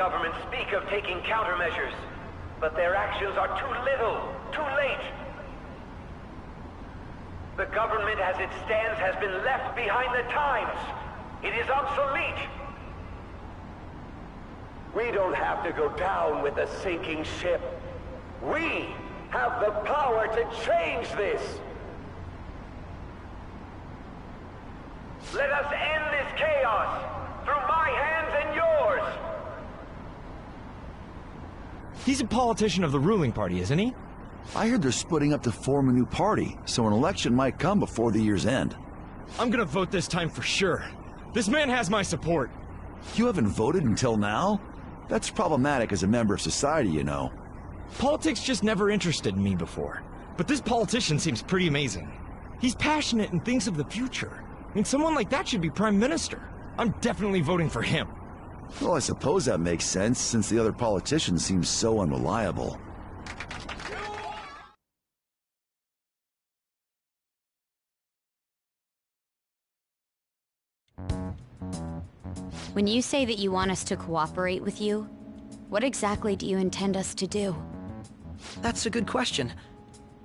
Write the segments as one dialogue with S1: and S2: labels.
S1: government speak of taking countermeasures, but their actions are too little, too late. The government as it stands has been left behind the times. It is obsolete. We don't have to go down with a sinking ship. We have the power to change this. Let us end this chaos through my hands and yours.
S2: He's a politician of the ruling party, isn't he?
S3: I heard they're splitting up to form a new party, so an election might come before the year's end.
S2: I'm gonna vote this time for sure. This man has my support.
S3: You haven't voted until now? That's problematic as a member of society, you know.
S2: Politics just never interested me before. But this politician seems pretty amazing. He's passionate and thinks of the future. I mean, someone like that should be prime minister. I'm definitely voting for him.
S3: Well, I suppose that makes sense, since the other politicians seem so unreliable.
S4: When you say that you want us to cooperate with you, what exactly do you intend us to do?
S5: That's a good question.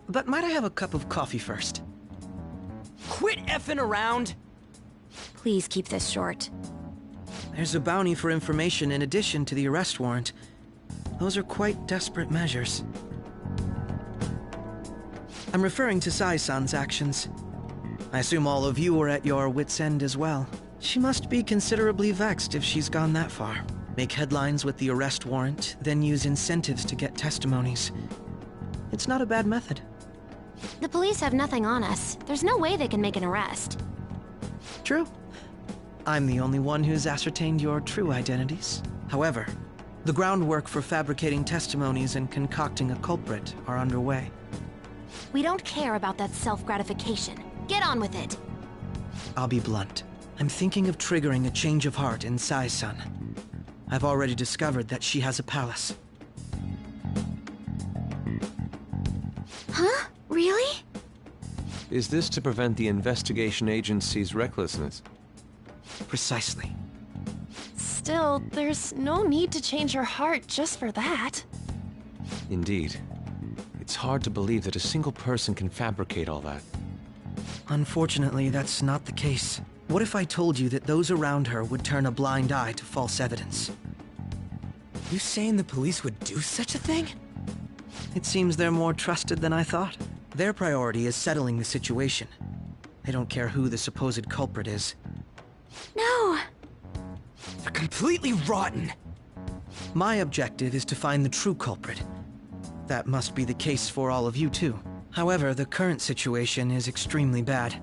S5: But might I have a cup of coffee first?
S6: Quit effing around!
S4: Please keep this short.
S5: There's a bounty for information in addition to the arrest warrant. Those are quite desperate measures. I'm referring to Sai-san's actions. I assume all of you were at your wits' end as well. She must be considerably vexed if she's gone that far. Make headlines with the arrest warrant, then use incentives to get testimonies. It's not a bad method.
S4: The police have nothing on us. There's no way they can make an arrest.
S5: True. I'm the only one who's ascertained your true identities. However, the groundwork for fabricating testimonies and concocting a culprit are underway.
S4: We don't care about that self-gratification. Get on with it.
S5: I'll be blunt. I'm thinking of triggering a change of heart in Sai-san. I've already discovered that she has a palace.
S4: Huh? Really?
S7: Is this to prevent the investigation agency's recklessness?
S5: Precisely.
S8: Still, there's no need to change her heart just for that.
S7: Indeed. It's hard to believe that a single person can fabricate all that.
S5: Unfortunately, that's not the case. What if I told you that those around her would turn a blind eye to false evidence?
S6: You saying the police would do such a thing?
S5: It seems they're more trusted than I thought. Their priority is settling the situation. They don't care who the supposed culprit is.
S4: No!
S6: They're completely rotten!
S5: My objective is to find the true culprit. That must be the case for all of you too. However, the current situation is extremely bad.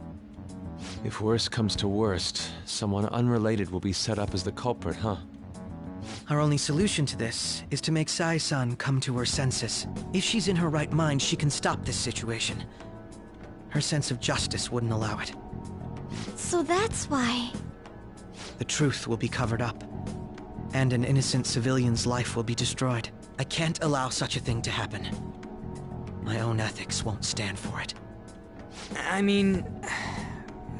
S7: If worst comes to worst, someone unrelated will be set up as the culprit, huh?
S5: Our only solution to this is to make Sai-san come to her senses. If she's in her right mind, she can stop this situation. Her sense of justice wouldn't allow it.
S4: So that's why...
S5: The truth will be covered up, and an innocent civilian's life will be destroyed. I can't allow such a thing to happen. My own ethics won't stand for it.
S6: I mean...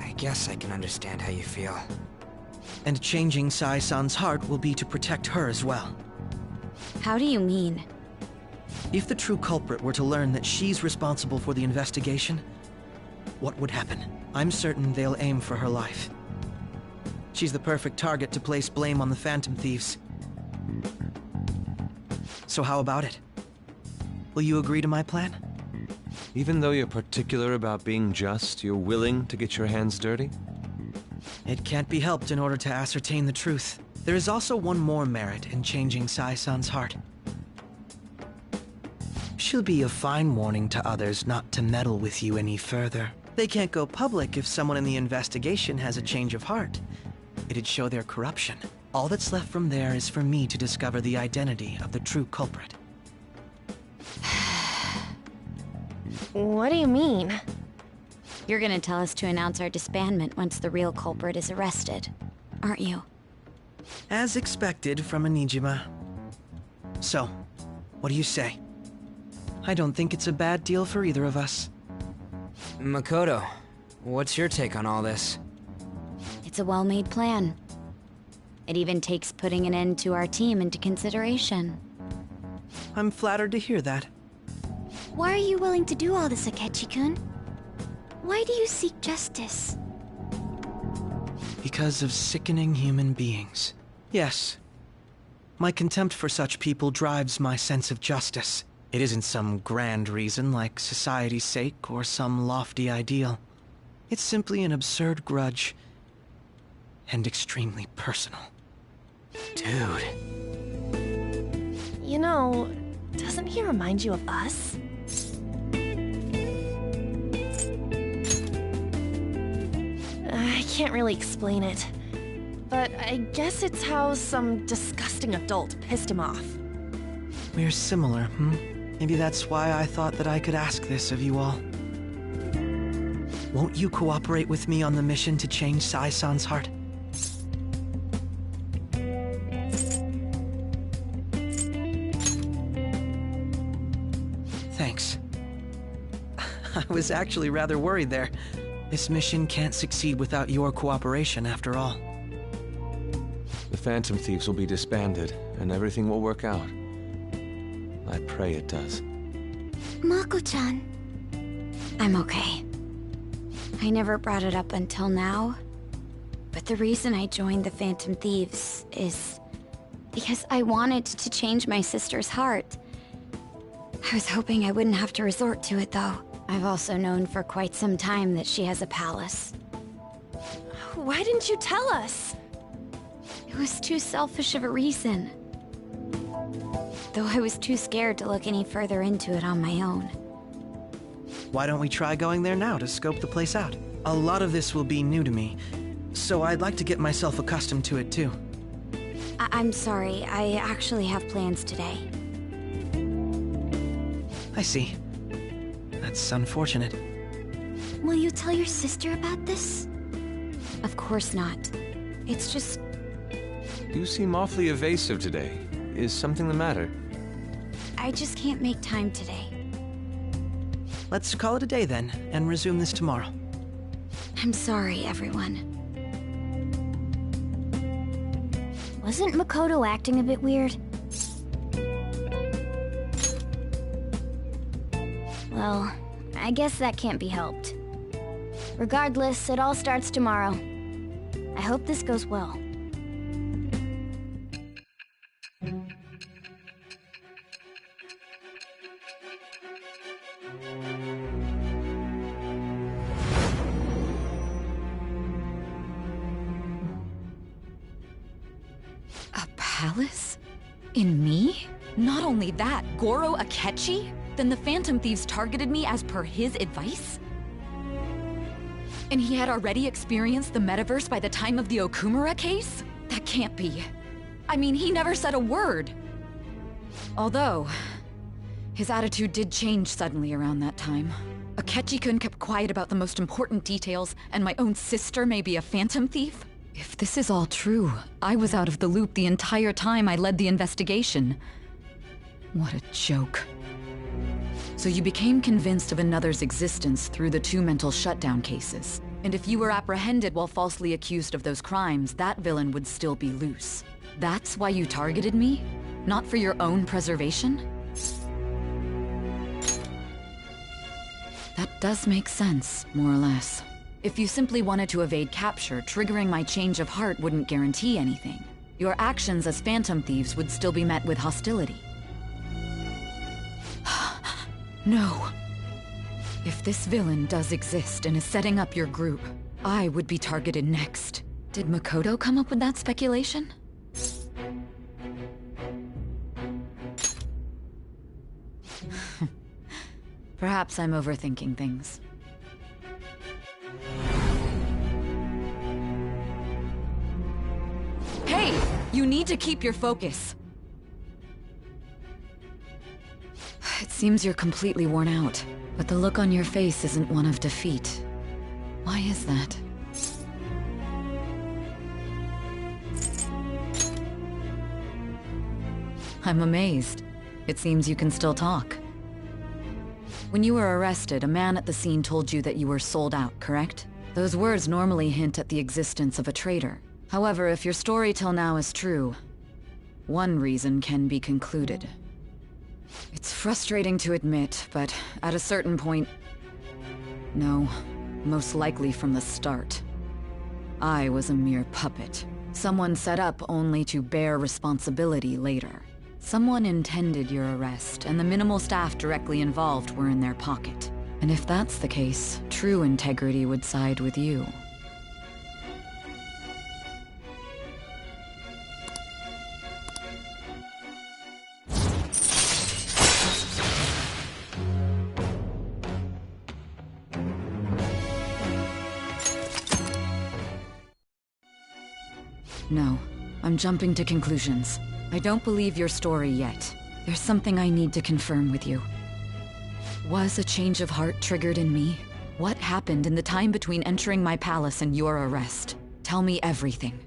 S6: I guess I can understand how you feel.
S5: And changing Sai-san's heart will be to protect her as well.
S4: How do you mean?
S5: If the true culprit were to learn that she's responsible for the investigation, what would happen? I'm certain they'll aim for her life. She's the perfect target to place blame on the Phantom Thieves. So how about it? Will you agree to my plan?
S7: Even though you're particular about being just, you're willing to get your hands dirty?
S5: It can't be helped in order to ascertain the truth. There is also one more merit in changing Sai-san's heart. She'll be a fine warning to others not to meddle with you any further. They can't go public if someone in the investigation has a change of heart. It'd show their corruption. All that's left from there is for me to discover the identity of the true culprit.
S8: What do you mean?
S4: You're gonna tell us to announce our disbandment once the real culprit is arrested, aren't you?
S5: As expected from a Nijima. So, what do you say? I don't think it's a bad deal for either of us.
S6: Makoto, what's your take on all this?
S4: It's a well-made plan. It even takes putting an end to our team into consideration.
S5: I'm flattered to hear that.
S4: Why are you willing to do all this, Akechi-kun? Why do you seek justice?
S5: Because of sickening human beings. Yes. My contempt for such people drives my sense of justice. It isn't some grand reason like society's sake or some lofty ideal. It's simply an absurd grudge. And extremely personal.
S7: Dude.
S8: You know, doesn't he remind you of us? I can't really explain it, but I guess it's how some disgusting adult pissed him off.
S5: We're similar, Maybe that's why I thought that I could ask this of you all. Won't you cooperate with me on the mission to change Sai-san's heart? Thanks. I was actually rather worried there. This mission can't succeed without your cooperation, after all.
S7: The Phantom Thieves will be disbanded, and everything will work out. I pray it does.
S4: Mako-chan. I'm okay. I never brought it up until now, but the reason I joined the Phantom Thieves is because I wanted to change my sister's heart. I was hoping I wouldn't have to resort to it, though. I've also known for quite some time that she has a palace.
S8: Why didn't you tell us?
S4: It was too selfish of a reason. Though I was too scared to look any further into it on my own.
S5: Why don't we try going there now to scope the place out? A lot of this will be new to me, so I'd like to get myself accustomed to it too.
S4: I'm sorry, I actually have plans today.
S5: I see. That's unfortunate.
S4: Will you tell your sister about this? Of course not. It's just...
S7: You seem awfully evasive today. Is something the matter?
S4: I just can't make time today.
S5: Let's call it a day then, and resume this tomorrow.
S4: I'm sorry, everyone. Wasn't Makoto acting a bit weird? Well, I guess that can't be helped. Regardless, it all starts tomorrow. I hope this goes well.
S9: A palace? In me? Not only that, Goro Akechi? Then the Phantom Thieves targeted me as per his advice? And he had already experienced the metaverse by the time of the Okumura case? That can't be. I mean, he never said a word. Although, his attitude did change suddenly around that time. Akechi-kun kept quiet about the most important details, and my own sister may be a Phantom Thief? If this is all true, I was out of the loop the entire time I led the investigation. What a joke. So you became convinced of another's existence through the 2 mental shutdown cases. And if you were apprehended while falsely accused of those crimes, that villain would still be loose. That's why you targeted me? Not for your own preservation? That does make sense, more or less. If you simply wanted to evade capture, triggering my change of heart wouldn't guarantee anything. Your actions as Phantom Thieves would still be met with hostility. No. If this villain does exist and is setting up your group, I would be targeted next. Did Makoto come up with that speculation? Perhaps I'm overthinking things. Hey! You need to keep your focus. It seems you're completely worn out, but the look on your face isn't one of defeat. Why is that? I'm amazed. It seems you can still talk. When you were arrested, a man at the scene told you that you were sold out, correct? Those words normally hint at the existence of a traitor. However, if your story till now is true, one reason can be concluded. It's frustrating to admit, but at a certain point... No, most likely from the start. I was a mere puppet. Someone set up only to bear responsibility later. Someone intended your arrest, and the minimal staff directly involved were in their pocket. And if that's the case, true integrity would side with you. No, I'm jumping to conclusions. I don't believe your story yet. There's something I need to confirm with you. Was a change of heart triggered in me? What happened in the time between entering my palace and your arrest? Tell me everything.